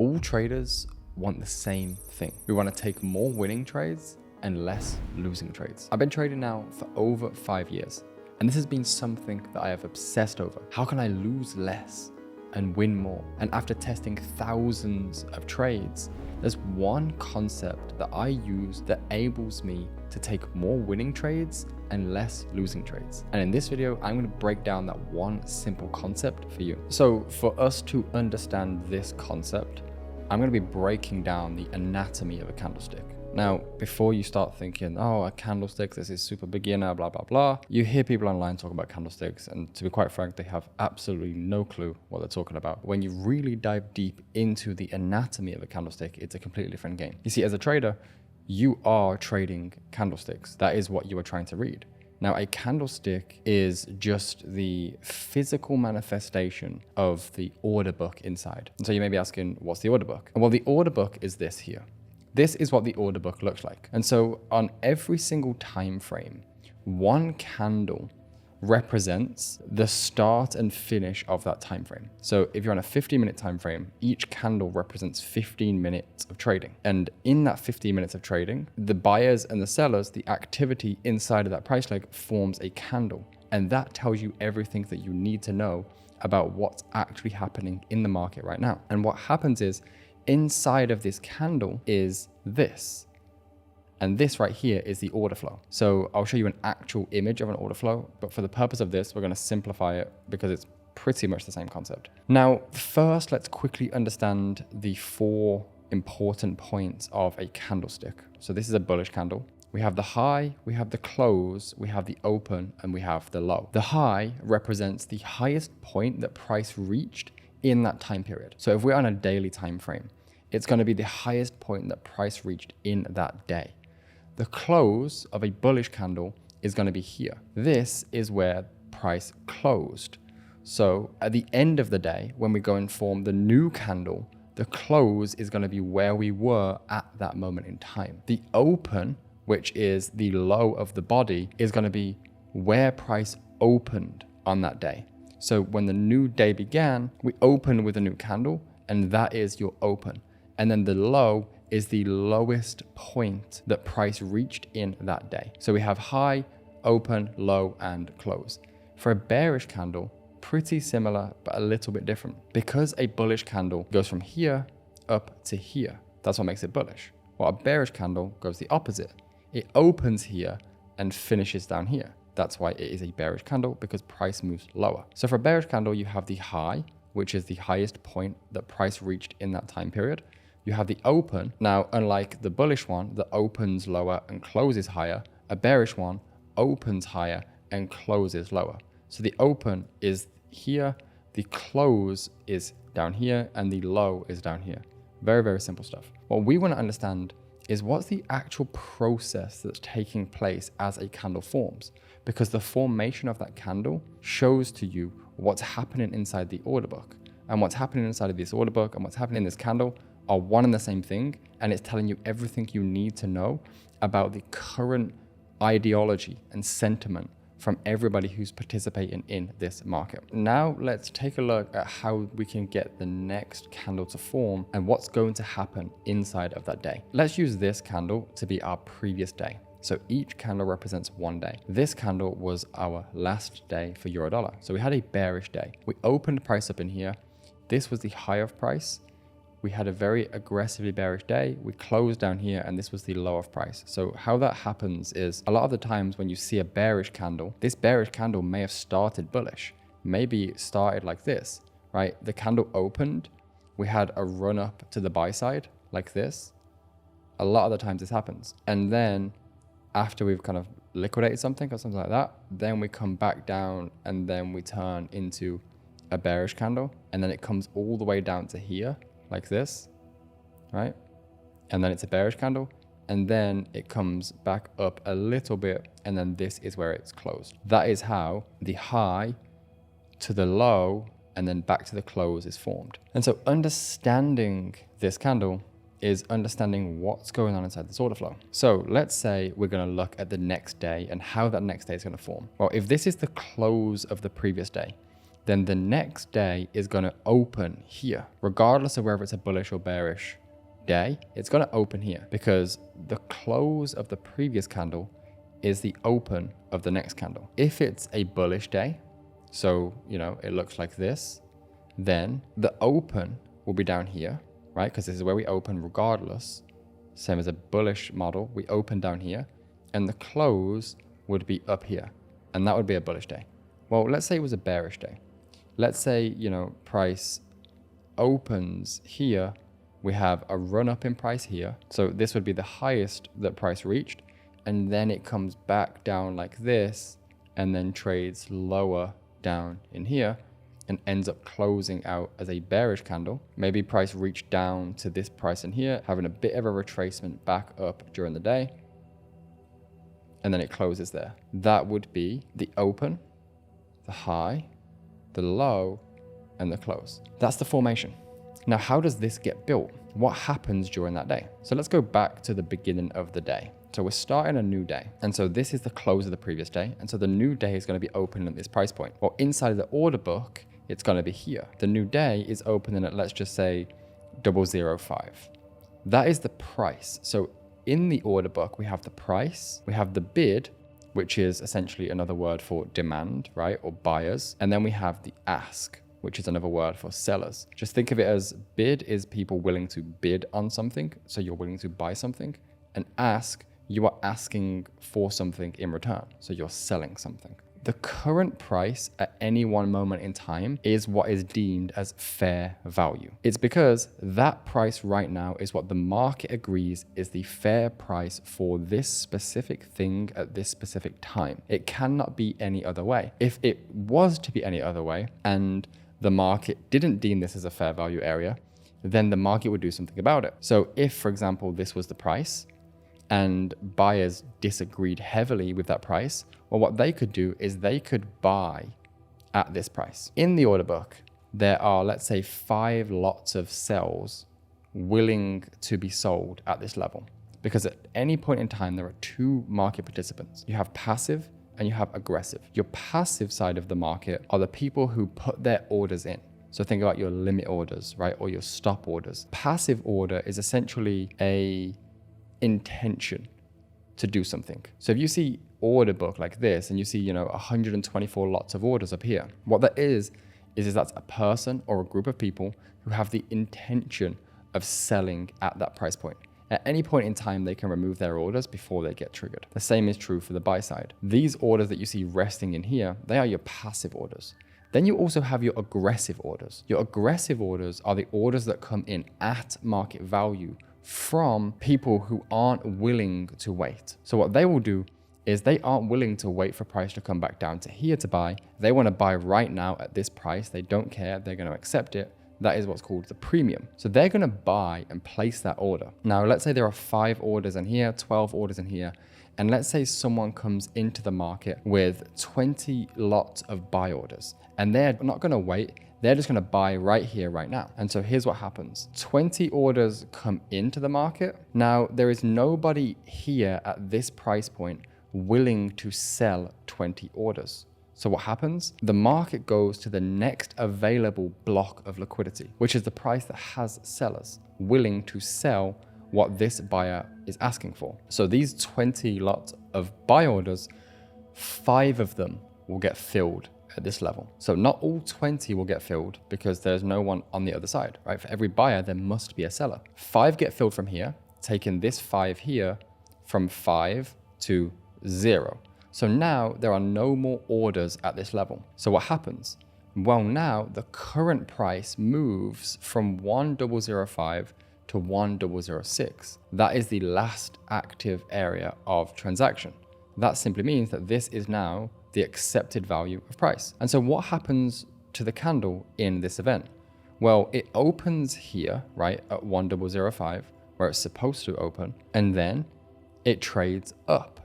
All traders want the same thing. We want to take more winning trades and less losing trades. I've been trading now for over 5 years, and this has been something that I have obsessed over. How can I lose less and win more? And after testing thousands of trades, there's one concept that I use that enables me to take more winning trades and less losing trades. And in this video, I'm going to break down that one simple concept for you. So for us to understand this concept, I'm going to be breaking down the anatomy of a candlestick. Now, before you start thinking, oh, a candlestick, this is super beginner, blah, blah, blah. You hear people online talk about candlesticks, and to be quite frank, they have absolutely no clue what they're talking about. When you really dive deep into the anatomy of a candlestick, it's a completely different game. You see, as a trader, you are trading candlesticks. That is what you are trying to read. Now, a candlestick is just the physical manifestation of the order book inside. And so you may be asking, what's the order book? Well, the order book is this here. This is what the order book looks like. And so on every single time frame, one candle represents the start and finish of that time frame. So if you're on a 15-minute time frame, each candle represents 15 minutes of trading. And in that 15 minutes of trading, the buyers and the sellers, the activity inside of that price leg forms a candle. And that tells you everything that you need to know about what's actually happening in the market right now. And what happens is inside of this candle is this. And this right here is the order flow. So I'll show you an actual image of an order flow, but for the purpose of this, we're going to simplify it because it's pretty much the same concept. Now, first, let's quickly understand the 4 important points of a candlestick. So this is a bullish candle. We have the high, we have the close, we have the open, and we have the low. The high represents the highest point that price reached in that time period. So if we're on a daily time frame, it's going to be the highest point that price reached in that day. The close of a bullish candle is going to be here. This is where price closed. So at the end of the day, when we go and form the new candle, the close is going to be where we were at that moment in time. The open, which is the low of the body, is going to be where price opened on that day. So when the new day began, we opened with a new candle, and that is your open. And then the low is the lowest point that price reached in that day. So we have high, open, low, and close. For a bearish candle, pretty similar, but a little bit different. Because a bullish candle goes from here up to here, that's what makes it bullish. While a bearish candle goes the opposite. It opens here and finishes down here. That's why it is a bearish candle, because price moves lower. So for a bearish candle, you have the high, which is the highest point that price reached in that time period. You have the open. Now, unlike the bullish one that opens lower and closes higher, a bearish one opens higher and closes lower. So the open is here, the close is down here, and the low is down here. Very, very simple stuff. What we want to understand is what's the actual process that's taking place as a candle forms, because the formation of that candle shows to you what's happening inside the order book. And what's happening inside of this order book and what's happening in this candle are one and the same thing, and it's telling you everything you need to know about the current ideology and sentiment from everybody who's participating in this market. Now let's take a look at how we can get the next candle to form and what's going to happen inside of that day. Let's use this candle to be our previous day. So each candle represents one day. This candle was our last day for euro dollar. So we had a bearish day. We opened price up in here. This was the high of price. We had a very aggressively bearish day. We closed down here, and this was the low of price. So how that happens is a lot of the times when you see a bearish candle, this bearish candle may have started bullish. Maybe it started like this, right? The candle opened. We had a run up to the buy side like this. A lot of the times this happens. And then after we've kind of liquidated something or something like that, then we come back down, and then we turn into a bearish candle. And then it comes all the way down to here, like this, right? And then it's a bearish candle, and then it comes back up a little bit, and then this is where it's closed. That is how the high to the low and then back to the close is formed. And so understanding this candle is understanding what's going on inside this order flow. So let's say we're going to look at the next day and how that next day is going to form. Well, if this is the close of the previous day, then the next day is going to open here. Regardless of whether it's a bullish or bearish day, it's going to open here because the close of the previous candle is the open of the next candle. If it's a bullish day, so, it looks like this, then the open will be down here, right? Because this is where we open regardless. Same as a bullish model, we open down here, and the close would be up here, and that would be a bullish day. Well, let's say it was a bearish day. Let's say, price opens here, we have a run up in price here. So this would be the highest that price reached, and then it comes back down like this, and then trades lower down in here, and ends up closing out as a bearish candle. Maybe price reached down to this price in here, having a bit of a retracement back up during the day, and then it closes there. That would be the open, the high, the low, and the close. That's the formation. Now, how does this get built? What happens during that day? So let's go back to the beginning of the day. So we're starting a new day. And so this is the close of the previous day. And so the new day is going to be opening at this price point. Well, inside of the order book, it's going to be here. The new day is opening at, let's just say, 005. That is the price. So in the order book, we have the price, we have the bid, which is essentially another word for demand, right? Or buyers. And then we have the ask, which is another word for sellers. Just think of it as bid is people willing to bid on something. So you're willing to buy something. And ask, you are asking for something in return. So you're selling something. The current price at any one moment in time is what is deemed as fair value. It's because that price right now is what the market agrees is the fair price for this specific thing at this specific time. It cannot be any other way. If it was to be any other way and the market didn't deem this as a fair value area, then the market would do something about it. So if, for example, this was the price and buyers disagreed heavily with that price, well, what they could do is they could buy at this price. In the order book, there are, let's say, 5 lots of cells willing to be sold at this level. Because at any point in time, there are 2 market participants. You have passive and you have aggressive. Your passive side of the market are the people who put their orders in. So think about your limit orders, right? Or your stop orders. Passive order is essentially a intention to do something. So if you see order book like this and you see 124 lots of orders up here, what that is that's a person or a group of people who have the intention of selling at that price point. At any point in time, they can remove their orders before they get triggered. The same is true for the buy side. These orders that you see resting in here, they are your passive orders. Then you also have your aggressive orders. Your aggressive orders are the orders that come in at market value from people who aren't willing to wait. So what they will do is they aren't willing to wait for price to come back down to here to buy. They want to buy right now at this price. They don't care. They're going to accept it. That is what's called the premium. So they're going to buy and place that order. Now, let's say there are 5 orders in here, 12 orders in here. And let's say someone comes into the market with 20 lots of buy orders and they're not going to wait. They're just going to buy right here, right now. And so here's what happens. 20 orders come into the market. Now, there is nobody here at this price point willing to sell 20 orders. So what happens? The market goes to the next available block of liquidity, which is the price that has sellers willing to sell what this buyer is asking for. So these 20 lots of buy orders, 5 of them will get filled at this level. So not all 20 will get filled because there's no one on the other side, right? For every buyer, there must be a seller. 5 get filled from here, taking this 5 here from 5 to 0. So now there are no more orders at this level. So what happens? Well, now the current price moves from 1005 to 1006. That is the last active area of transaction. That simply means that this is now the accepted value of price. And so what happens to the candle in this event? Well, it opens here, right, at 1005, where it's supposed to open, and then it trades up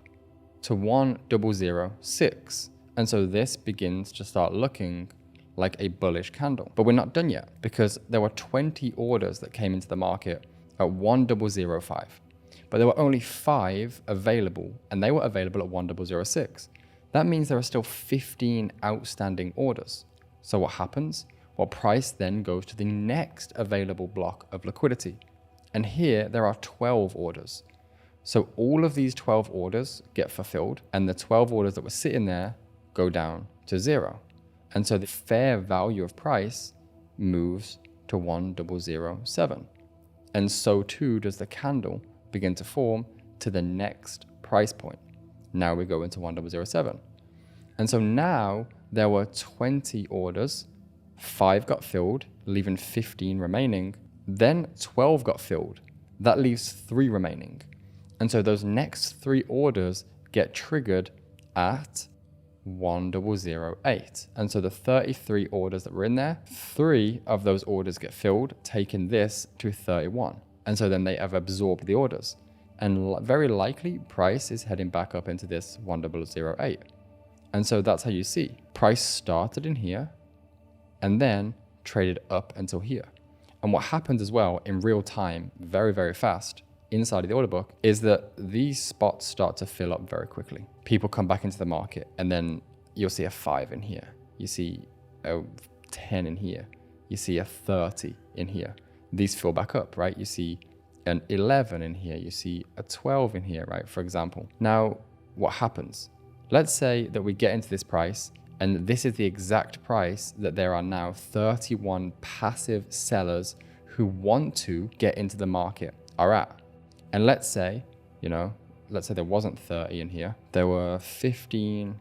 to 1006. And so this begins to start looking like a bullish candle. But we're not done yet because there were 20 orders that came into the market at 1005. But there were only 5 available, and they were available at 1006. That means there are still 15 outstanding orders. So what happens? Well, price then goes to the next available block of liquidity. And here there are 12 orders. So all of these 12 orders get fulfilled, and the 12 orders that were sitting there go down to 0. And so the fair value of price moves to 1007. And so too does the candle begin to form to the next price point. Now we go into 1007. And so now there were 20 orders, 5 got filled, leaving 15 remaining. Then 12 got filled. That leaves 3 remaining. And so those next 3 orders get triggered at 1008. And so the 33 orders that were in there, 3 of those orders get filled, taking this to 31. And so then they have absorbed the orders. And very likely price is heading back up into this 1008. And so that's how you see price started in here and then traded up until here. And what happens as well in real time, very, very fast inside of the order book, is that these spots start to fill up very quickly. People come back into the market and then you'll see a 5 in here. You see a 10 in here. You see a 30 in here. These fill back up, right? You see an 11 in here. You see a 12 in here, right? For example. Now, what happens? Let's say that we get into this price and this is the exact price that there are now 31 passive sellers who want to get into the market are at. And let's say, let's say there wasn't 30 in here. There were 15,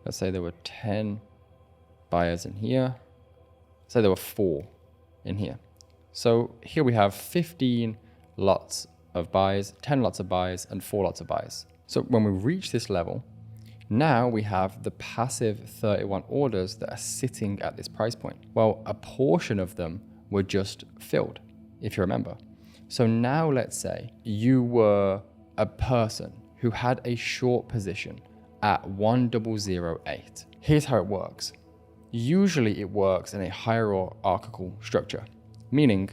let's say there were 10 buyers in here. Say there were 4 in here. So here we have 15 lots of buys, 10 lots of buys, and 4 lots of buys. So when we reach this level, now we have the passive 31 orders that are sitting at this price point. Well, a portion of them were just filled, if you remember. So now let's say you were a person who had a short position at 1008. Here's how it works. Usually it works in a hierarchical structure, meaning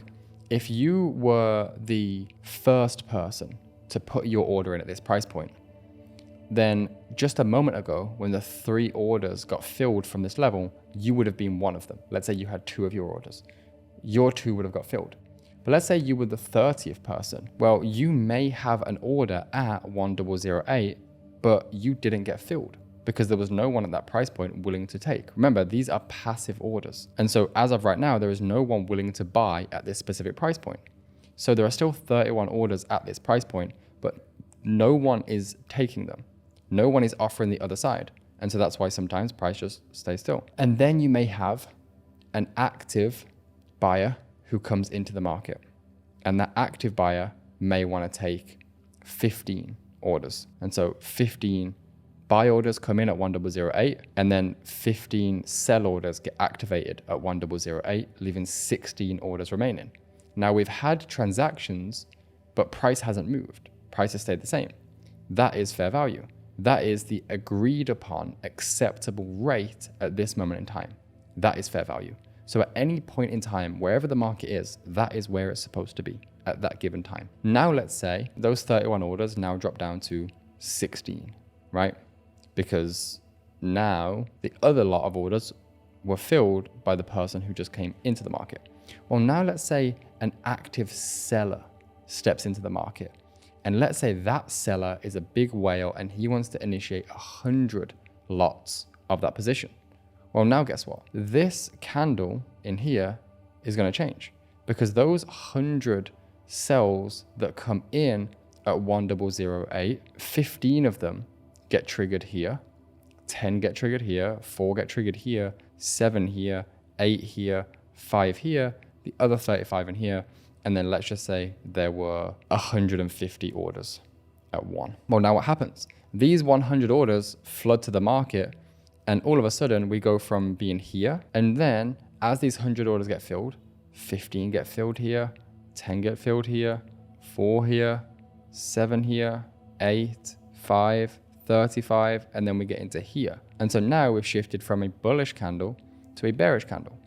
if you were the first person to put your order in at this price point, then just a moment ago, when the 3 orders got filled from this level, you would have been one of them. Let's say you had 2 of your orders. Your 2 would have got filled. But let's say you were the 30th person. Well, you may have an order at 1008, but you didn't get filled because there was no one at that price point willing to take. Remember, these are passive orders. And so as of right now, there is no one willing to buy at this specific price point. So there are still 31 orders at this price point, but no one is taking them. No one is offering the other side. And so that's why sometimes price just stays still. And then you may have an active buyer who comes into the market. And that active buyer may want to take 15 orders. And so 15 buy orders come in at 1008, and then 15 sell orders get activated at 1008, leaving 16 orders remaining. Now we've had transactions, but price hasn't moved. Price has stayed the same. That is fair value. That is the agreed upon acceptable rate at this moment in time. That is fair value. So at any point in time, wherever the market is, that is where it's supposed to be at that given time. Now let's say those 31 orders now drop down to 16, right? Because now the other lot of orders were filled by the person who just came into the market. Well, now let's say an active seller steps into the market. And let's say that seller is a big whale and he wants to initiate 100 lots of that position. Well, now guess what? This candle in here is going to change because those 100 sells that come in at 1008, 15 of them get triggered here, 10 get triggered here, 4 get triggered here, 7 here, 8 here, 5 here, the other 35 in here. And then let's just say there were 150 orders at 1. Well, now what happens? These 100 orders flood to the market, and all of a sudden we go from being here, and then as these 100 orders get filled, 15 get filled here, 10 get filled here, 4 here, 7 here, 8, 5, 35, and then we get into here. And so now we've shifted from a bullish candle to a bearish candle.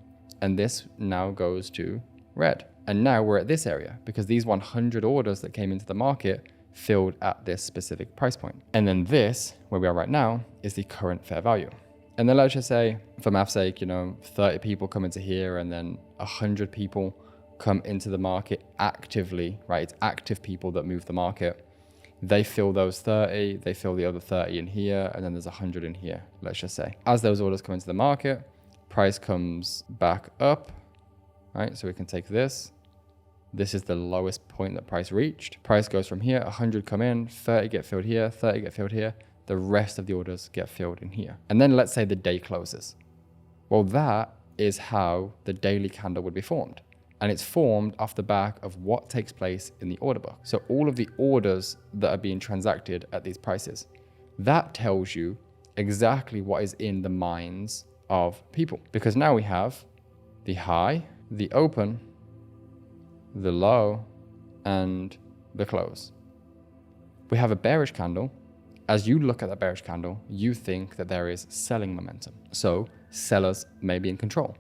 And this now goes to red. And now we're at this area because these 100 orders that came into the market filled at this specific price point. And then this, where we are right now, is the current fair value. And then let's just say, for math's sake, 30 people come into here and then 100 people come into the market actively, right? It's active people that move the market. They fill those 30, they fill the other 30 in here, and then there's 100 in here, let's just say. As those orders come into the market, price comes back up, right? So we can take this. This is the lowest point that price reached. Price goes from here, 100 come in, 30 get filled here, 30 get filled here. The rest of the orders get filled in here. And then let's say the day closes. Well, that is how the daily candle would be formed. And it's formed off the back of what takes place in the order book. So all of the orders that are being transacted at these prices, that tells you exactly what is in the minds of people. Because now we have the high, the open, the low, and the close. We have a bearish candle. As you look at that bearish candle, you think that there is selling momentum. So sellers may be in control.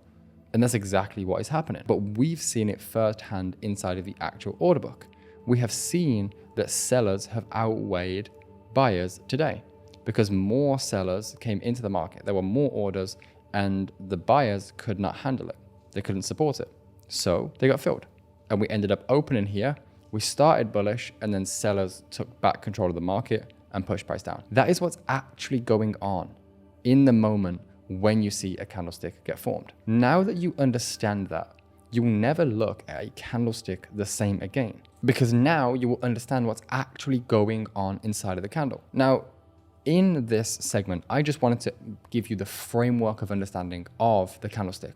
And that's exactly what is happening. But we've seen it firsthand inside of the actual order book. We have seen that sellers have outweighed buyers today because more sellers came into the market. There were more orders and the buyers could not handle it. They couldn't support it. So they got filled. And we ended up opening here. We started bullish and then sellers took back control of the market and pushed price down. That is what's actually going on in the moment when you see a candlestick get formed. Now that you understand that, you will never look at a candlestick the same again, because now you will understand what's actually going on inside of the candle. Now, in this segment, I just wanted to give you the framework of understanding of the candlestick.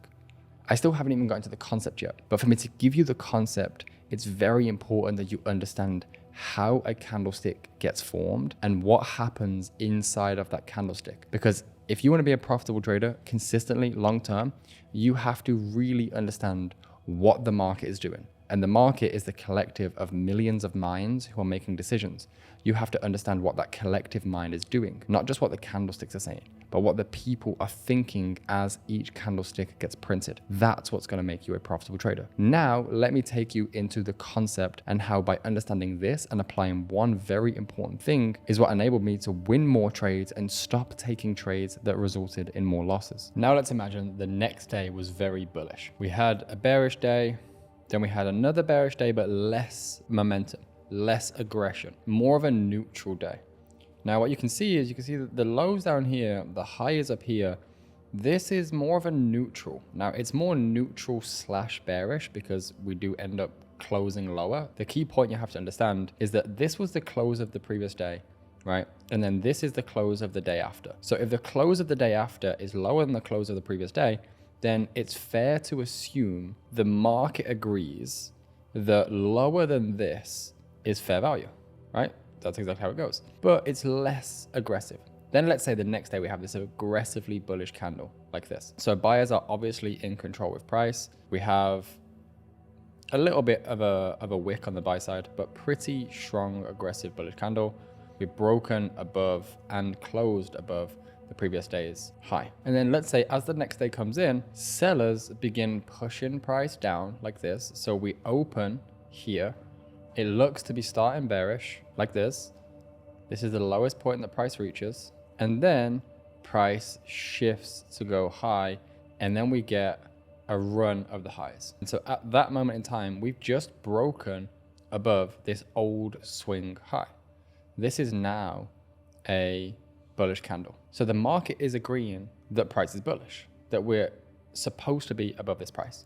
I still haven't even gotten to the concept yet, but for me to give you the concept, it's very important that you understand how a candlestick gets formed and what happens inside of that candlestick. Because if you want to be a profitable trader consistently long-term, you have to really understand what the market is doing. And the market is the collective of millions of minds who are making decisions. You have to understand what that collective mind is doing, not just what the candlesticks are saying, but what the people are thinking as each candlestick gets printed. That's what's going to make you a profitable trader. Now, let me take you into the concept and how by understanding this and applying one very important thing is what enabled me to win more trades and stop taking trades that resulted in more losses. Now let's imagine the next day was very bullish. We had a bearish day, then we had another bearish day, but less momentum, less aggression, more of a neutral day. Now what you can see is the lows down here, the highs up here. This is more of a neutral. Now it's more neutral / bearish because we do end up closing lower. The key point you have to understand is that this was the close of the previous day, right? And then this is the close of the day after. So if the close of the day after is lower than the close of the previous day, then it's fair to assume the market agrees that lower than this is fair value, right? That's exactly how it goes. But it's less aggressive. Then let's say the next day we have this aggressively bullish candle like this. So buyers are obviously in control with price. We have a little bit of a wick on the buy side, but pretty strong, aggressive bullish candle. We've broken above and closed above the previous day's high. And then let's say as the next day comes in, sellers begin pushing price down like this. So we open here. It looks to be starting bearish like this. This is the lowest point that price reaches. And then price shifts to go high. And then we get a run of the highs. And so at that moment in time, we've just broken above this old swing high. This is now a bullish candle. So the market is agreeing that price is bullish, that we're supposed to be above this price.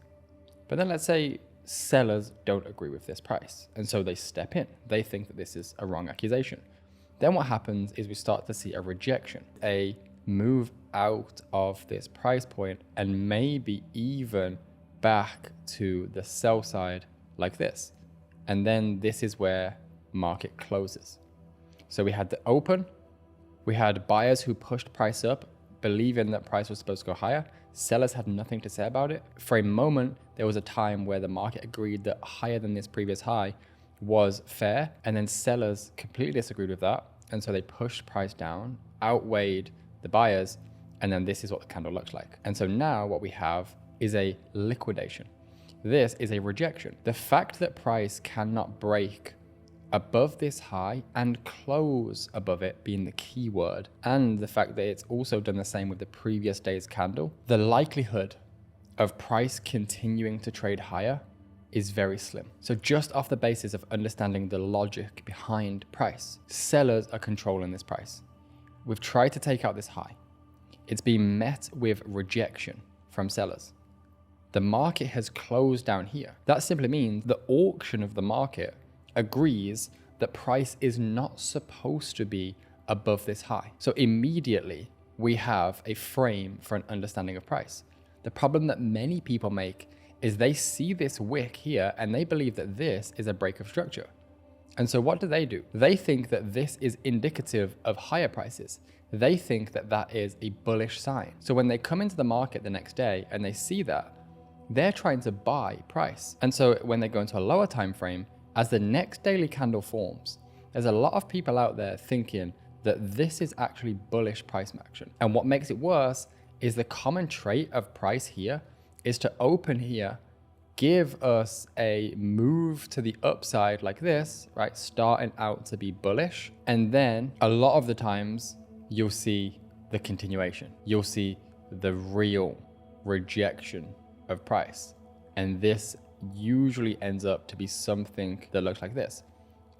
But then let's say sellers don't agree with this price. And so they step in. They think that this is a wrong accusation. Then what happens is we start to see a rejection, a move out of this price point and maybe even back to the sell side like this. And then this is where market closes. So we had the open, we had buyers who pushed price up, believing that price was supposed to go higher. Sellers had nothing to say about it. For a moment, there was a time where the market agreed that higher than this previous high was fair, and then sellers completely disagreed with that. And so they pushed price down, outweighed the buyers, and then this is what the candle looks like. And so now what we have is a liquidation. This is a rejection. The fact that price cannot break above this high and close above it being the key word, and the fact that it's also done the same with the previous day's candle, the likelihood of price continuing to trade higher is very slim. So just off the basis of understanding the logic behind price, sellers are controlling this price. We've tried to take out this high. It's been met with rejection from sellers. The market has closed down here. That simply means the auction of the market agrees that price is not supposed to be above this high. So immediately we have a frame for an understanding of price. The problem that many people make is they see this wick here and they believe that this is a break of structure. And so what do? They think that this is indicative of higher prices. They think that that is a bullish sign. So when they come into the market the next day and they see that, they're trying to buy price. And so when they go into a lower time frame, as the next daily candle forms, there's a lot of people out there thinking that this is actually bullish price action. And what makes it worse is the common trait of price here is to open here, give us a move to the upside like this, right? Starting out to be bullish. And then a lot of the times you'll see the continuation. You'll see the real rejection of price. And this usually ends up to be something that looks like this,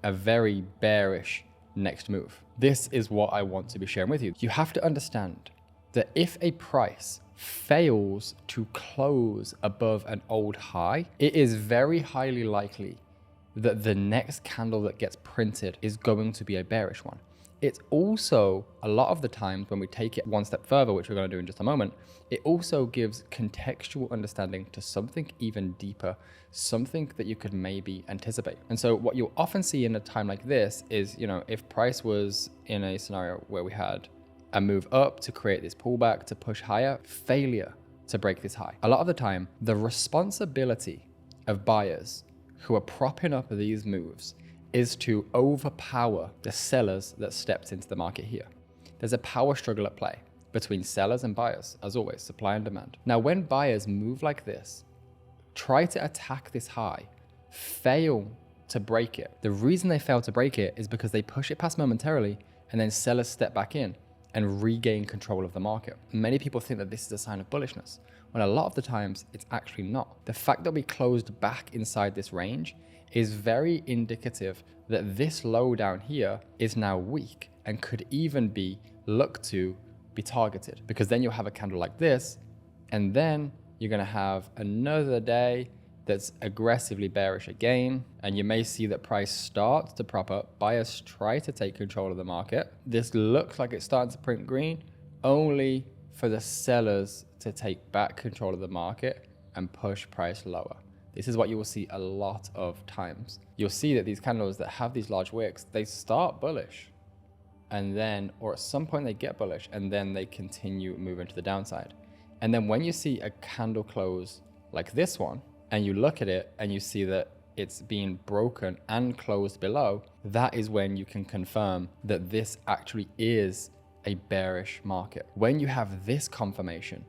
a very bearish next move. This is what I want to be sharing with you. You have to understand that if a price fails to close above an old high, it is very highly likely that the next candle that gets printed is going to be a bearish one. It's also, a lot of the times when we take it one step further, which we're going to do in just a moment, it also gives contextual understanding to something even deeper, something that you could maybe anticipate. And so what you'll often see in a time like this is, if price was in a scenario where we had a move up to create this pullback to push higher, failure to break this high. A lot of the time, the responsibility of buyers who are propping up these moves is to overpower the sellers that stepped into the market here. There's a power struggle at play between sellers and buyers, as always, supply and demand. Now, when buyers move like this, try to attack this high, fail to break it. The reason they fail to break it is because they push it past momentarily and then sellers step back in and regain control of the market. Many people think that this is a sign of bullishness, when a lot of the times it's actually not. The fact that we closed back inside this range is very indicative that this low down here is now weak and could even be looked to be targeted, because then you'll have a candle like this, and then you're gonna have another day that's aggressively bearish again, and you may see that price starts to prop up, buyers try to take control of the market. This looks like it's starting to print green, only for the sellers to take back control of the market and push price lower. This is what you will see a lot of times. You'll see that these candles that have these large wicks, they start bullish, and then, or at some point they get bullish, and then they continue moving to the downside. And then when you see a candle close like this one, and you look at it and you see that it's being broken and closed below, that is when you can confirm that this actually is a bearish market. When you have this confirmation,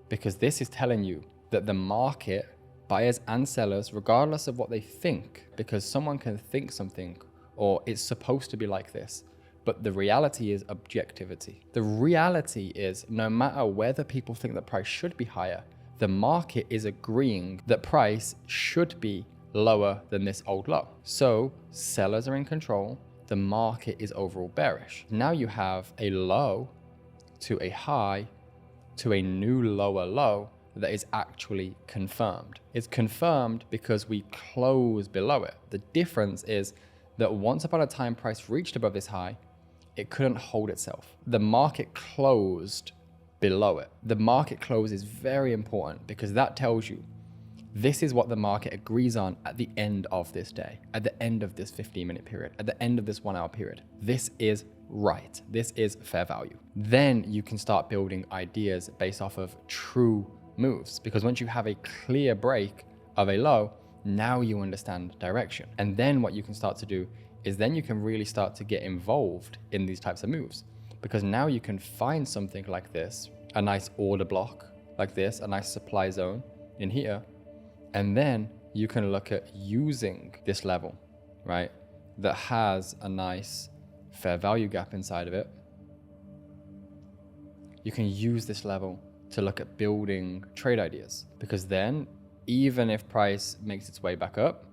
because this is telling you that the market, buyers and sellers, regardless of what they think, because someone can think something or it's supposed to be like this, but the reality is objectivity. The reality is no matter whether people think that price should be higher, the market is agreeing that price should be lower than this old low. So sellers are in control, the market is overall bearish. Now you have a low to a high to a new lower low that is actually confirmed. It's confirmed because we close below it. The difference is that once upon a time price reached above this high, it couldn't hold itself. The market closed below it. The market close is very important because that tells you this is what the market agrees on at the end of this day, at the end of this 15-minute period, at the end of this 1 hour period. This is right. This is fair value. Then you can start building ideas based off of true moves, because once you have a clear break of a low, now you understand direction. And then what you can start to do is then you can really start to get involved in these types of moves, because now you can find something like this, a nice order block like this, a nice supply zone in here, and then you can look at using this level, right? that has a nice fair value gap inside of it, you can use this level to look at building trade ideas, because then even if price makes its way back up,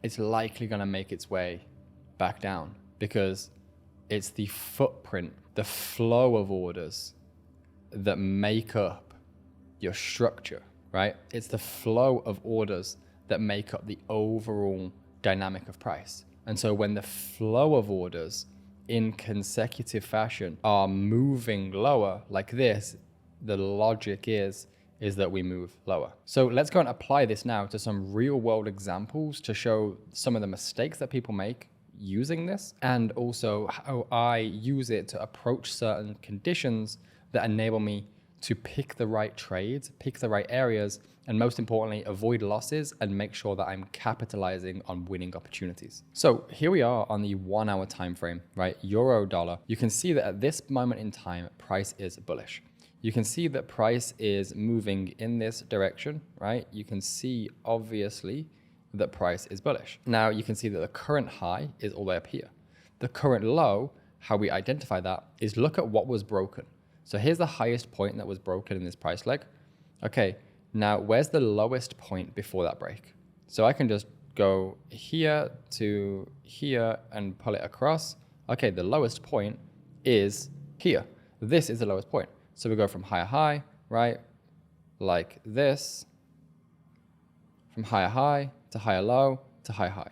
it's likely going to make its way back down, because it's the footprint, the flow of orders that make up your structure, right? It's the flow of orders that make up the overall dynamic of price. And so when the flow of orders in consecutive fashion are moving lower like this, the logic is that we move lower. So let's go and apply this now to some real world examples to show some of the mistakes that people make using this, and also how I use it to approach certain conditions that enable me to pick the right trades, pick the right areas, and most importantly, avoid losses and make sure that I'm capitalizing on winning opportunities. So here we are on the 1 hour time frame, right? Euro dollar. You can see that at this moment in time, price is bullish. You can see that price is moving in this direction, right? You can see obviously that price is bullish. Now you can see that the current high is all the way up here. The current low, how we identify that is look at what was broken. So here's the highest point that was broken in this price leg. Okay, now where's the lowest point before that break? So I can just go here to here and pull it across. Okay, the lowest point is here. This is the lowest point. So we go from higher high, right? Like this, from higher high to higher low to higher high.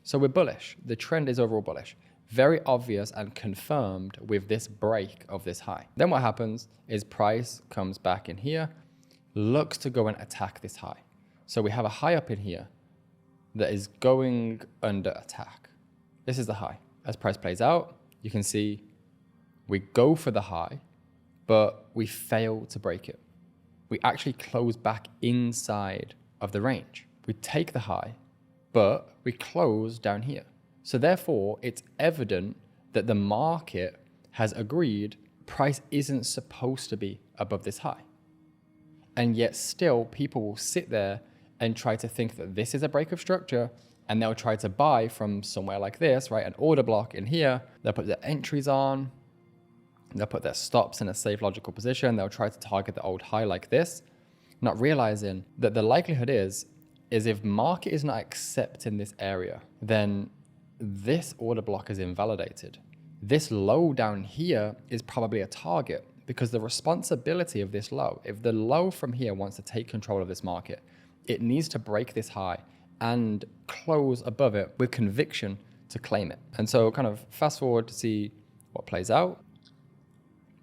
So we're bullish. The trend is overall bullish. Very obvious and confirmed with this break of this high. Then what happens is price comes back in here, looks to go and attack this high. So we have a high up in here that is going under attack. This is the high. As price plays out, you can see we go for the high, but we fail to break it. We actually close back inside of the range. We take the high, but we close down here. So therefore, it's evident that the market has agreed price isn't supposed to be above this high. And yet still people will sit there and try to think that this is a break of structure, and they'll try to buy from somewhere like this, right? An order block in here. They'll put their entries on. They'll put their stops in a safe logical position. They'll try to target the old high like this, not realizing that the likelihood is if market is not accepting this area, then this order block is invalidated. This low down here is probably a target, because the responsibility of this low, if the low from here wants to take control of this market, it needs to break this high and close above it with conviction to claim it. And so kind of fast forward to see what plays out.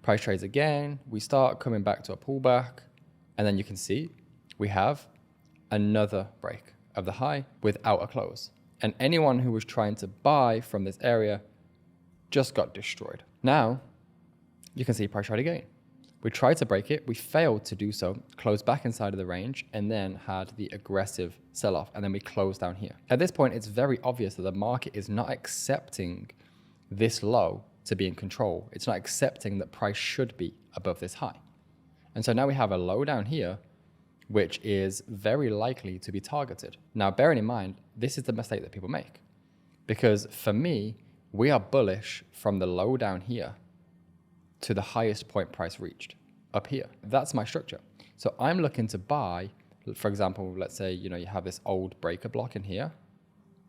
Price trades again. We start coming back to a pullback, and then you can see we have another break of the high without a close. And anyone who was trying to buy from this area just got destroyed. Now, you can see price trade again. We tried to break it, we failed to do so, closed back inside of the range, and then had the aggressive sell-off, and then we closed down here. At this point, it's very obvious that the market is not accepting this low to be in control. It's not accepting that price should be above this high. And so now we have a low down here, which is very likely to be targeted. Now, bearing in mind, this is the mistake that people make, because for me, we are bullish from the low down here to the highest point price reached up here. That's my structure. So I'm looking to buy, for example, let's say, you have this old breaker block in here,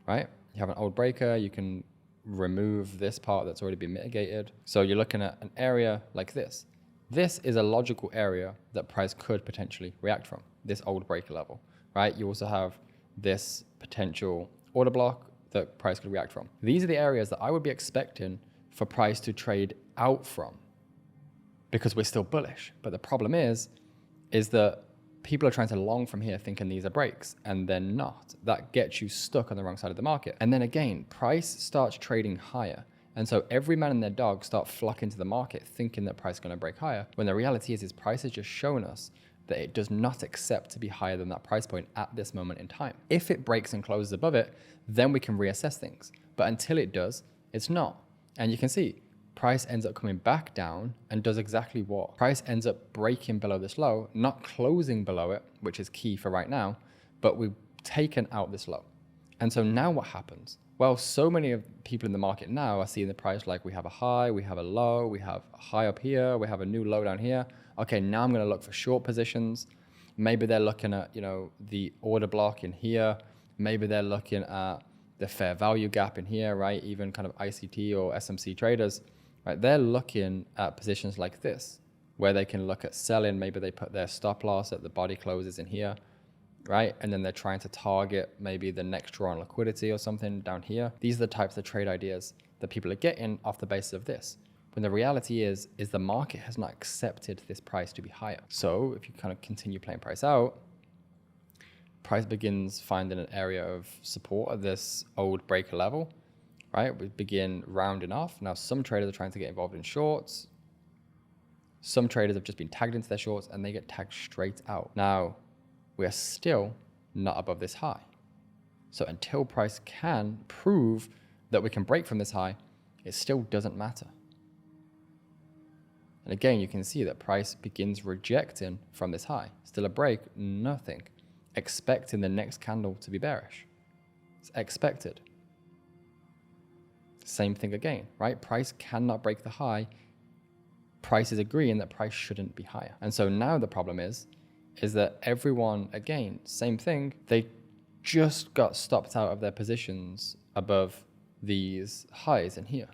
right? You have an old breaker, you can remove this part that's already been mitigated. So you're looking at an area like this. This is a logical area that price could potentially react from, this old breaker level, right? You also have this potential order block that price could react from. These are the areas that I would be expecting for price to trade out from, because we're still bullish. But the problem is that people are trying to long from here thinking these are breaks, and they're not. That gets you stuck on the wrong side of the market. And then again, price starts trading higher. And so every man and their dog start flocking to the market thinking that price is going to break higher, when the reality is price has just shown us that it does not accept to be higher than that price point at this moment in time. If it breaks and closes above it, then we can reassess things. But until it does, it's not. And you can see price ends up coming back down and does exactly what? Price ends up breaking below this low, not closing below it, which is key for right now, but we've taken out this low. And so now what happens? Well, so many of people in the market now are seeing the price like we have a high, we have a low, we have a high up here, we have a new low down here. Okay, now I'm going to look for short positions. Maybe they're looking at, the order block in here. Maybe they're looking at the fair value gap in here, right? Even kind of ICT or SMC traders, right? They're looking at positions like this, where they can look at selling. Maybe they put their stop loss at the body closes in here, right? And then they're trying to target maybe the next draw on liquidity or something down here. These are the types of trade ideas that people are getting off the basis of this. When the reality is the market has not accepted this price to be higher. So if you kind of continue playing price out, price begins finding an area of support at this old breaker level, right? We begin rounding off. Now, some traders are trying to get involved in shorts. Some traders have just been tagged into their shorts and they get tagged straight out. Now, we are still not above this high. So until price can prove that we can break from this high, it still doesn't matter. And again, you can see that price begins rejecting from this high. Still a break, nothing. Expecting the next candle to be bearish. It's expected. Same thing again, right? Price cannot break the high. Price is agreeing that price shouldn't be higher. And so now the problem is that everyone, again, same thing, they just got stopped out of their positions above these highs in here.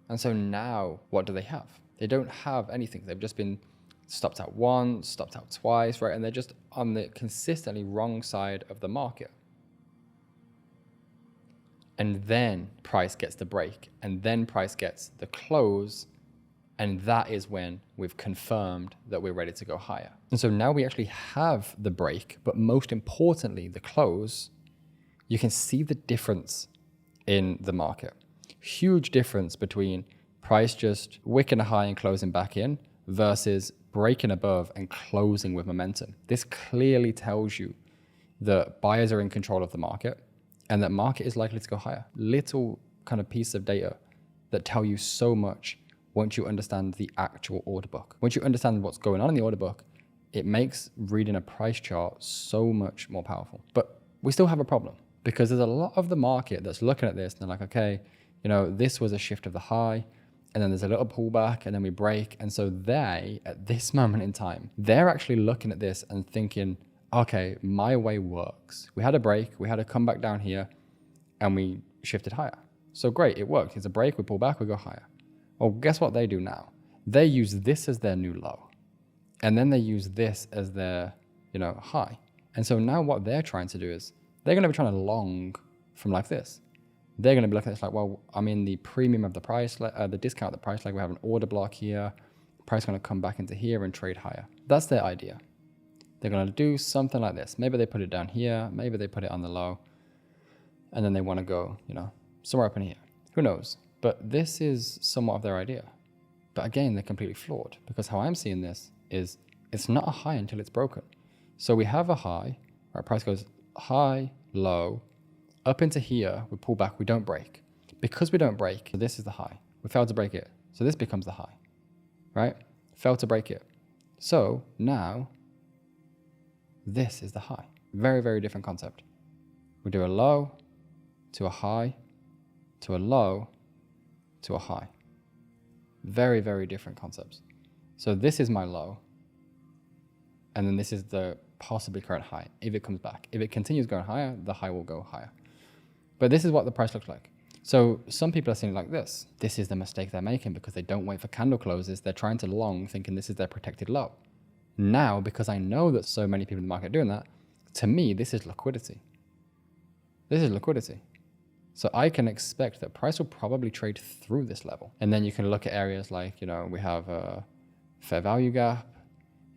And so now what do they have? They don't have anything. They've just been stopped out once, stopped out twice, right? And they're just on the consistently wrong side of the market. And then price gets the break, and then price gets the close, and that is when we've confirmed that we're ready to go higher. And so now we actually have the break, but most importantly, the close. You can see the difference in the market. Huge difference between price just wicking a high and closing back in versus breaking above and closing with momentum. This clearly tells you that buyers are in control of the market and that market is likely to go higher. Little kind of piece of data that tell you so much once you understand the actual order book. Once you understand what's going on in the order book, it makes reading a price chart so much more powerful. But we still have a problem because there's a lot of the market that's looking at this and they're like, okay, this was a shift of the high, and then there's a little pullback, and then we break. And so they, at this moment in time, they're actually looking at this and thinking, okay, my way works. We had a break, we had a comeback down here, and we shifted higher. So great, it worked. It's a break, we pull back, we go higher. Well, guess what they do now? They use this as their new low. And then they use this as their, high. And so now what they're trying to do is they're going to be trying to long from like this. They're going to be looking at this like, well, I'm in the premium of the price, the discount of the price, like we have an order block here. Price going to come back into here and trade higher. That's their idea. They're going to do something like this. Maybe they put it down here. Maybe they put it on the low. And then they want to go, somewhere up in here. Who knows? But this is somewhat of their idea. But again, they're completely flawed because how I'm seeing this is it's not a high until it's broken. So we have a high, our price goes high, low, up into here, we pull back, we don't break. Because we don't break, so this is the high. We failed to break it. So this becomes the high, right? Failed to break it. So now this is the high. Very, very different concept. We do a low to a high to a low to a high. Very, very different concepts. So this is my low. And then this is the possibly current high if it comes back. If it continues going higher, the high will go higher. But this is what the price looks like. So some people are seeing it like this. This is the mistake they're making because they don't wait for candle closes. They're trying to long thinking this is their protected low. Now, because I know that so many people in the market are doing that, to me, this is liquidity. This is liquidity. So I can expect that price will probably trade through this level. And then you can look at areas like, we have a fair value gap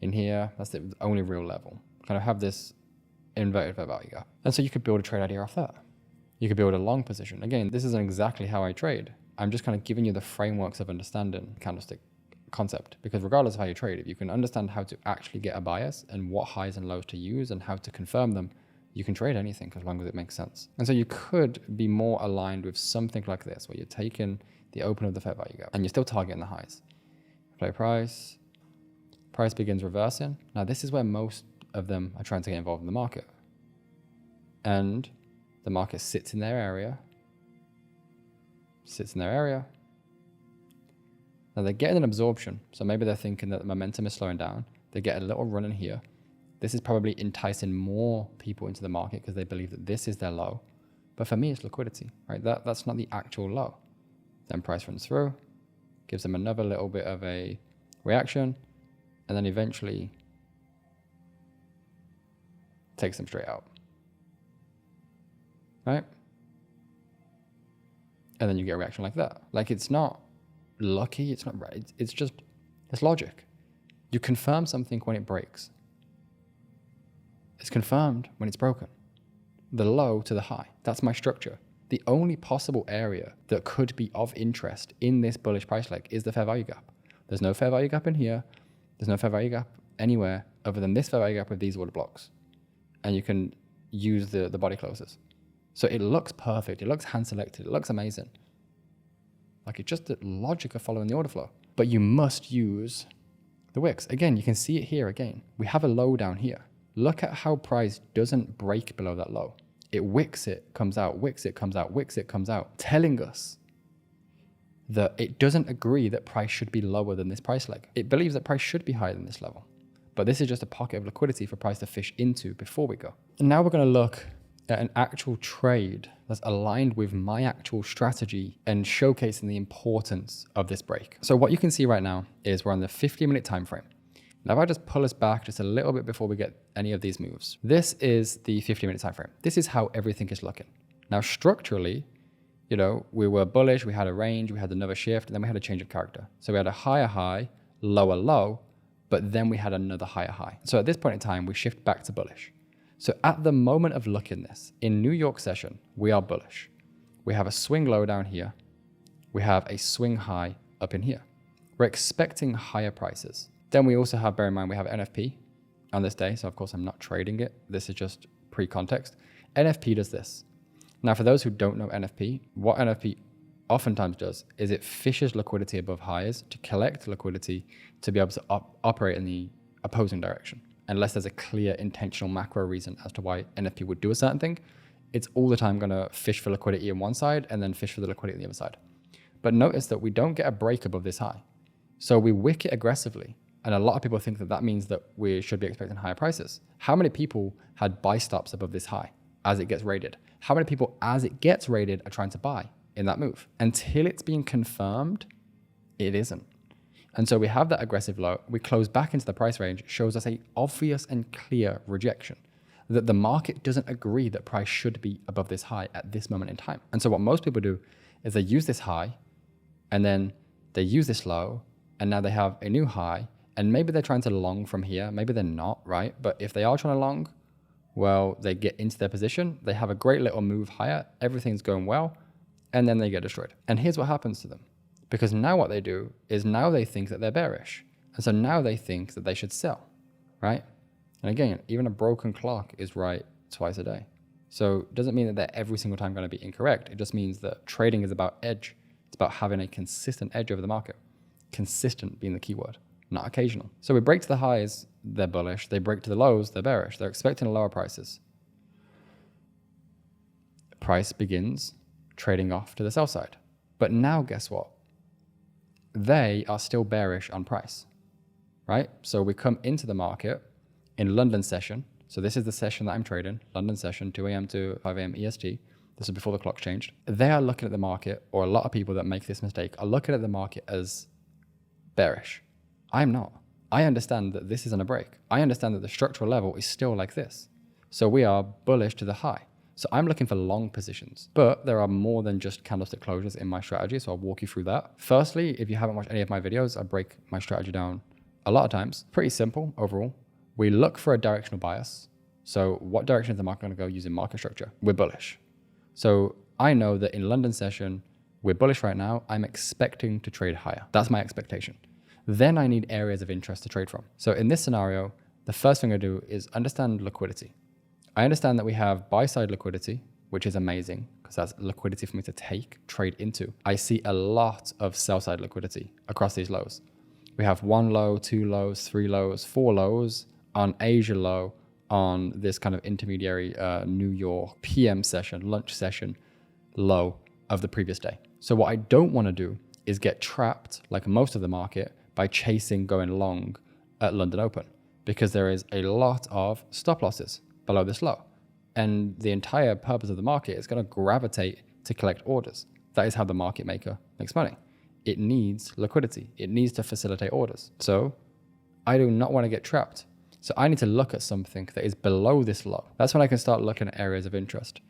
in here. That's the only real level. Kind of have this inverted fair value gap. And so you could build a trade idea off that. You could build a long position. Again, this isn't exactly how I trade. I'm just kind of giving you the frameworks of understanding candlestick concept, because regardless of how you trade, if you can understand how to actually get a bias and what highs and lows to use and how to confirm them, you can trade anything as long as it makes sense. And so you could be more aligned with something like this, where you're taking the open of the fair value gap and you're still targeting the highs. Play price, price begins reversing. Now this is where most of them are trying to get involved in the market. And The market sits in their area. Sits in their area. Now they're getting an absorption. So maybe they're thinking that the momentum is slowing down. They get a little run in here. This is probably enticing more people into the market because they believe that this is their low. But for me, it's liquidity, right? That's not the actual low. Then price runs through, gives them another little bit of a reaction, and then eventually takes them straight out, right? And then you get a reaction like that. Like, it's not lucky, it's not right. It's logic. You confirm something when it breaks. It's confirmed when it's broken. The low to the high. That's my structure. The only possible area that could be of interest in this bullish price leg is the fair value gap. There's no fair value gap in here. There's no fair value gap anywhere other than this fair value gap with these order blocks. And you can use the body closes. So it looks perfect. It looks hand selected. It looks amazing. Like, it's just the logic of following the order flow. But you must use the wicks. Again, you can see it here again. We have a low down here. Look at how price doesn't break below that low. It wicks it, comes out, wicks it, comes out, wicks it, comes out, telling us that it doesn't agree that price should be lower than this price leg. It believes that price should be higher than this level. But this is just a pocket of liquidity for price to fish into before we go. And now we're going to look at an actual trade that's aligned with my actual strategy and showcasing the importance of this break. So what you can see right now is we're on the 50-minute time frame. Now, if I just pull us back just a little bit before we get any of these moves, this is the 50-minute time frame. This is how everything is looking. Now, structurally, you know, we were bullish, we had a range, we had another shift, and then we had a change of character. So we had a higher high, lower low, but then we had another higher high. So at this point in time, we shift back to bullish. So at the moment of looking this, in New York session, we are bullish. We have a swing low down here. We have a swing high up in here. We're expecting higher prices. Then we also have, bear in mind, we have NFP on this day. So of course I'm not trading it. This is just pre-context. NFP does this. Now, for those who don't know NFP, what NFP oftentimes does is it fishes liquidity above highs to collect liquidity to be able to operate in the opposing direction. Unless there's a clear intentional macro reason as to why NFP would do a certain thing, it's all the time going to fish for liquidity on one side and then fish for the liquidity on the other side. But notice that we don't get a break above this high. So we wick it aggressively. And a lot of people think that that means that we should be expecting higher prices. How many people had buy stops above this high as it gets rated? How many people, as it gets rated, are trying to buy in that move? Until it's being confirmed, it isn't. And so we have that aggressive low. We close back into the price range, shows us a obvious and clear rejection that the market doesn't agree that price should be above this high at this moment in time. And so what most people do is they use this high and then they use this low and now they have a new high. And maybe they're trying to long from here. Maybe they're not, right? But if they are trying to long, well, they get into their position. They have a great little move higher. Everything's going well. And then they get destroyed. And here's what happens to them. Because now what they do is now they think that they're bearish. And so now they think that they should sell, right? And again, even a broken clock is right twice a day. So it doesn't mean that they're every single time going to be incorrect. It just means that trading is about edge. It's about having a consistent edge over the market. Consistent being the key word. Not occasional. So we break to the highs, they're bullish. They break to the lows, they're bearish. They're expecting lower prices. Price begins trading off to the sell side. But now guess what? They are still bearish on price, right? So we come into the market in London session. So this is the session that I'm trading, London session, 2 a.m. to 5 a.m. EST. This is before the clock changed. They are looking at the market, or a lot of people that make this mistake are looking at the market as bearish. I'm not. I understand that this isn't a break. I understand that the structural level is still like this. So we are bullish to the high. So I'm looking for long positions, but there are more than just candlestick closures in my strategy. So I'll walk you through that. Firstly, if you haven't watched any of my videos, I break my strategy down a lot of times. Pretty simple overall. We look for a directional bias. So what direction is the market going to go using market structure? We're bullish. So I know that in London session, we're bullish right now. I'm expecting to trade higher. That's my expectation. Then I need areas of interest to trade from. So in this scenario, the first thing I do is understand liquidity. I understand that we have buy-side liquidity, which is amazing because that's liquidity for me to trade into. I see a lot of sell-side liquidity across these lows. We have 1 low, 2 lows, 3 lows, 4 lows on Asia low, on this kind of intermediary New York PM session, lunch session low of the previous day. So what I don't want to do is get trapped, like most of the market, by chasing going long at London Open, because there is a lot of stop losses below this low. And the entire purpose of the market is going to gravitate to collect orders. That is how the market maker makes money. It needs liquidity. It needs to facilitate orders. So I do not want to get trapped. So I need to look at something that is below this low. That's when I can start looking at areas of interest.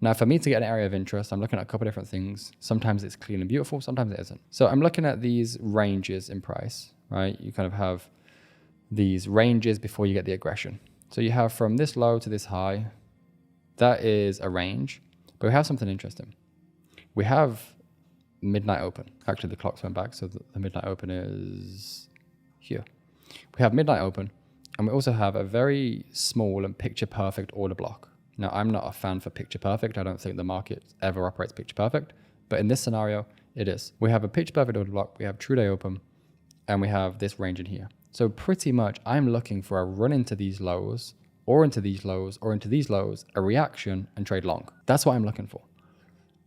Now, for me to get an area of interest, I'm looking at a couple of different things. Sometimes it's clean and beautiful, sometimes it isn't. So I'm looking at these ranges in price, right? You kind of have these ranges before you get the aggression. So you have from this low to this high, that is a range, but we have something interesting. We have midnight open. Actually, the clocks went back, so the midnight open is here. We have midnight open, and we also have a very small and picture perfect order block. Now, I'm not a fan for picture perfect. I don't think the market ever operates picture perfect, but in this scenario, it is. We have a picture perfect order block, we have true day open, and we have this range in here. So pretty much I'm looking for a run into these lows, or into these lows, or into these lows, a reaction, and trade long. That's what I'm looking for.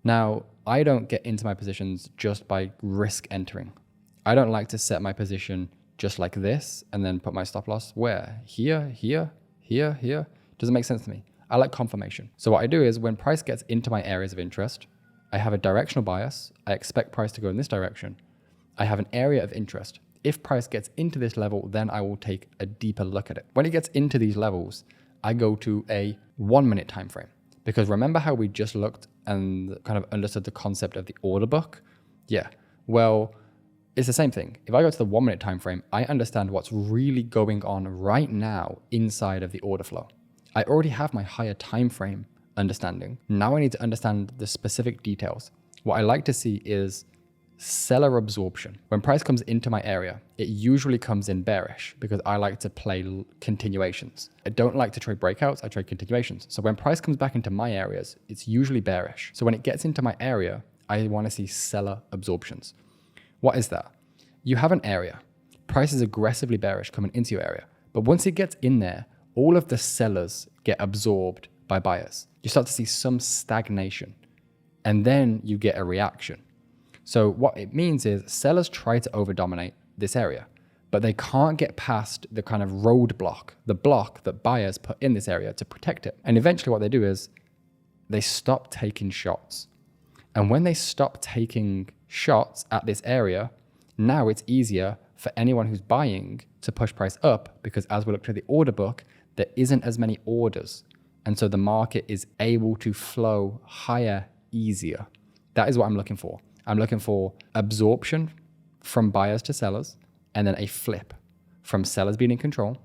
Now, I don't get into my positions just by risk entering. I don't like to set my position just like this and then put my stop loss where? Here, here, here, here. Doesn't make sense to me. I like confirmation. So what I do is when price gets into my areas of interest, I have a directional bias. I expect price to go in this direction. I have an area of interest. If price gets into this level, then I will take a deeper look at it. When it gets into these levels, I go to a 1 minute time frame. Because remember how we just looked and kind of understood the concept of the order book? Yeah, well, it's the same thing. If I go to the 1 minute time frame, I understand what's really going on right now inside of the order flow. I already have my higher time frame understanding. Now I need to understand the specific details. What I like to see is seller absorption. When price comes into my area, it usually comes in bearish because I like to play continuations. I don't like to trade breakouts, I trade continuations. So when price comes back into my areas, it's usually bearish. So when it gets into my area, I want to see seller absorptions. What is that? You have an area. Price is aggressively bearish coming into your area. But once it gets in there, all of the sellers get absorbed by buyers. You start to see some stagnation, and then you get a reaction. So what it means is sellers try to over-dominate this area, but they can't get past the kind of roadblock, the block that buyers put in this area to protect it. And eventually what they do is they stop taking shots. And when they stop taking shots at this area, now it's easier for anyone who's buying to push price up, because as we look to the order book, there isn't as many orders. And so the market is able to flow higher, easier. That is what I'm looking for. I'm looking for absorption from buyers to sellers, and then a flip from sellers being in control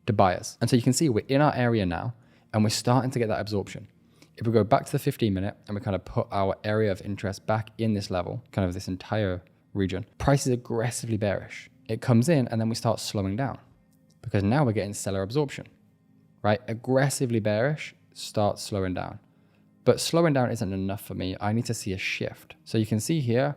to buyers. And so you can see we're in our area now, and we're starting to get that absorption. If we go back to the 15 minute and we kind of put our area of interest back in this level, kind of this entire region, price is aggressively bearish. It comes in and then we start slowing down because now we're getting seller absorption, right? Aggressively bearish, starts slowing down. But slowing down isn't enough for me. I need to see a shift. So you can see here,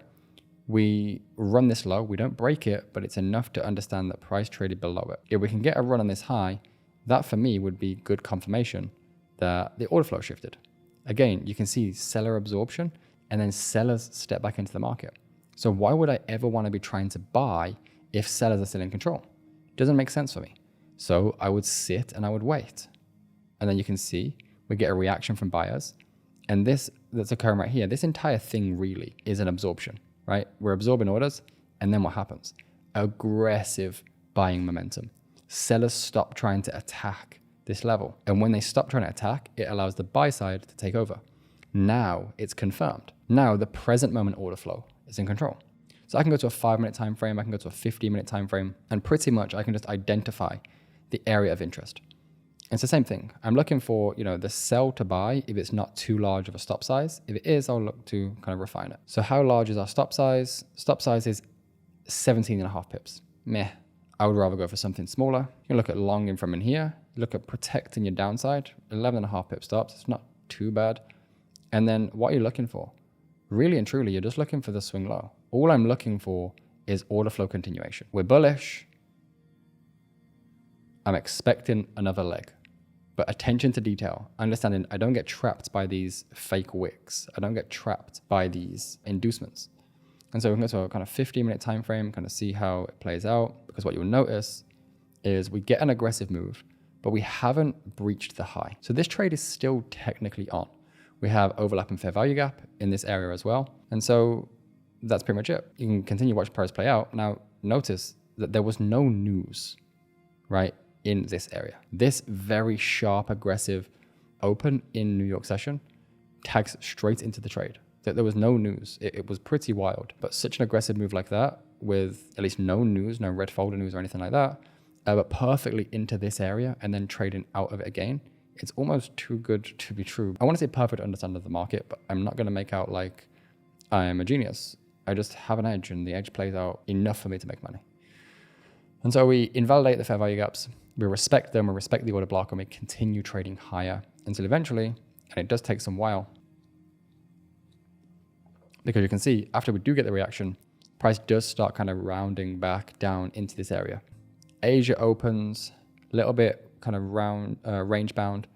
we run this low. We don't break it, but it's enough to understand that price traded below it. If we can get a run on this high, that for me would be good confirmation that the order flow shifted. Again, you can see seller absorption and then sellers step back into the market. So why would I ever want to be trying to buy if sellers are still in control? It doesn't make sense for me. So I would sit and I would wait. And then you can see we get a reaction from buyers. And this that's occurring right here, this entire thing really is an absorption, right? We're absorbing orders, and then what happens? Aggressive buying momentum. Sellers stop trying to attack this level. And when they stop trying to attack, it allows the buy side to take over. Now it's confirmed. Now the present moment order flow is in control. So I can go to a 5 minute time frame, I can go to a 15 minute time frame, and pretty much I can just identify the area of interest. It's the same thing. I'm looking for, the sell to buy if it's not too large of a stop size. If it is, I'll look to kind of refine it. So how large is our stop size? Stop size is 17.5 pips. Meh. I would rather go for something smaller. You can look at long in from in here. Look at protecting your downside. 11.5 pip stops. It's not too bad. And then what are you looking for? Really and truly, you're just looking for the swing low. All I'm looking for is order flow continuation. We're bullish. I'm expecting another leg. But attention to detail, understanding I don't get trapped by these fake wicks. I don't get trapped by these inducements. And so we can go to a kind of 15-minute time frame, kind of see how it plays out, because what you'll notice is we get an aggressive move, but we haven't breached the high. So this trade is still technically on. We have overlap and fair value gap in this area as well. And so that's pretty much it. You can continue watching price play out. Now, notice that there was no news, right, in this area. This very sharp, aggressive open in New York session tags straight into the trade. There was no news. It was pretty wild. But such an aggressive move like that, with at least no news, no red folder news or anything like that, but perfectly into this area and then trading out of it again, it's almost too good to be true. I want to say perfect understanding of the market, but I'm not going to make out like I'm a genius. I just have an edge, and the edge plays out enough for me to make money. And so we invalidate the fair value gaps, we respect them, we respect the order block, and we continue trading higher until eventually, and it does take some while, because you can see after we do get the reaction, price does start kind of rounding back down into this area. Asia opens a little bit kind of range bound.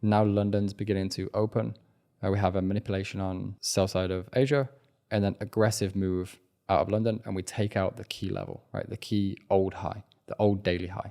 Now London's beginning to open. We have a manipulation on sell side of Asia, and then aggressive move out of London, and we take out the key level, right? The key old high, the old daily high.